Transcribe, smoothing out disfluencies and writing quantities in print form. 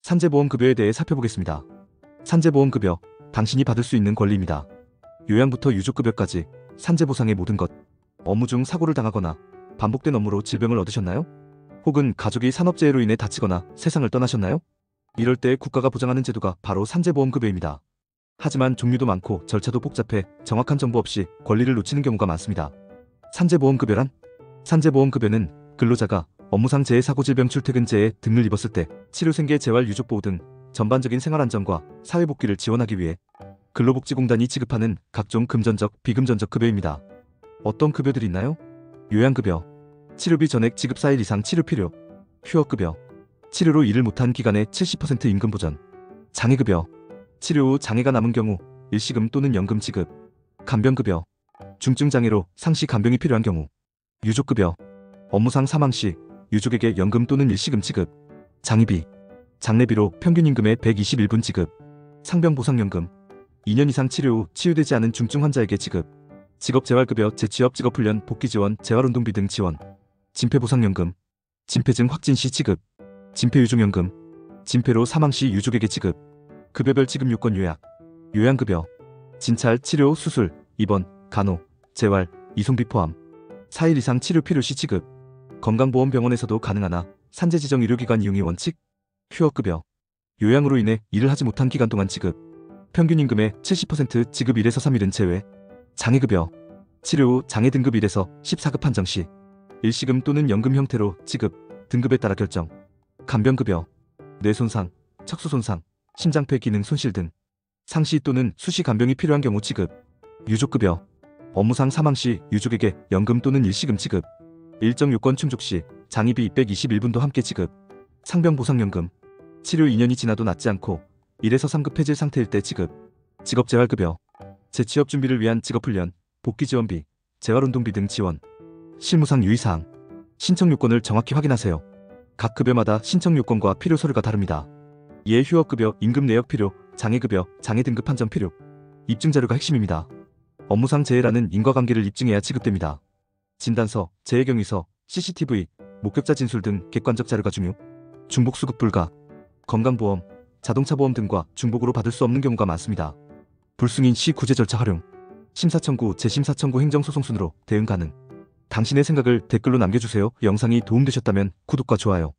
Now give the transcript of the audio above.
산재보험급여에 대해 살펴보겠습니다. 산재보험급여, 당신이 받을 수 있는 권리입니다. 요양부터 유족급여까지 산재보상의 모든 것. 업무 중 사고를 당하거나 반복된 업무로 질병을 얻으셨나요? 혹은 가족이 산업재해로 인해 다치거나 세상을 떠나셨나요? 이럴 때 국가가 보장하는 제도가 바로 산재보험급여입니다. 하지만 종류도 많고 절차도 복잡해 정확한 정보 없이 권리를 놓치는 경우가 많습니다. 산재보험급여란? 산재보험급여는 근로자가 업무상 재해 사고 질병 출퇴근 재해 등을 입었을 때 치료 생계 재활 유족 보호 등 전반적인 생활 안전과 사회 복귀를 지원하기 위해 근로복지공단이 지급하는 각종 금전적, 비금전적 급여입니다. 어떤 급여들이 있나요? 요양급여, 치료비 전액 지급 4일 이상 치료 필요, 휴업급여, 치료로 일을 못한 기간의 70% 임금 보전, 장애급여, 치료 후 장애가 남은 경우 일시금 또는 연금 지급, 간병급여, 중증 장애로 상시 간병이 필요한 경우, 유족급여, 업무상 사망 시 유족에게 연금 또는 일시금 지급, 장의비, 장례비로 평균 임금의 121분 지급, 상병보상연금, 2년 이상 치료 후 치유되지 않은 중증 환자에게 지급, 직업재활급여, 재취업 직업훈련 복귀지원, 재활운동비 등 지원, 진폐보상연금, 진폐증 확진 시 지급, 진폐유종연금, 진폐로 사망 시 유족에게 지급, 급여별 지급 요건 요약, 요양급여, 진찰, 치료, 수술, 입원, 간호, 재활, 이송비 포함, 4일 이상 치료 필요 시 지급, 건강보험병원에서도 가능하나 산재지정 의료기관 이용이 원칙, 휴업급여, 요양으로 인해 일을 하지 못한 기간 동안 지급, 평균 임금의 70% 지급 1에서 3일은 제외, 장애급여, 치료 후 장애 등급 1에서 14급 판정 시 일시금 또는 연금 형태로 지급, 등급에 따라 결정, 간병급여, 뇌손상, 척수손상, 심장폐 기능 손실 등 상시 또는 수시 간병이 필요한 경우 지급, 유족급여, 업무상 사망 시 유족에게 연금 또는 일시금 지급, 일정 요건 충족 시 장의비 221분도 함께 지급, 상병보상연금, 치료 2년이 지나도 낫지 않고 1에서 3급 폐질 상태일 때 지급, 직업재활급여, 재취업 준비를 위한 직업훈련, 복귀지원비, 재활운동비 등 지원, 실무상 유의사항, 신청 요건을 정확히 확인하세요. 각 급여마다 신청 요건과 필요 서류가 다릅니다. 이에 휴업급여, 임금 내역 필요, 장애급여, 장애 등급 판정 필요, 입증자료가 핵심입니다. 업무상 재해라는 인과관계를 입증해야 지급됩니다. 진단서, 재해경위서, CCTV, 목격자 진술 등 객관적 자료가 중요, 중복수급 불가, 건강보험, 자동차보험 등과 중복으로 받을 수 없는 경우가 많습니다. 불승인 시 구제 절차 활용, 심사청구, 재심사청구 행정소송순으로 대응 가능. 당신의 생각을 댓글로 남겨주세요. 영상이 도움되셨다면 구독과 좋아요.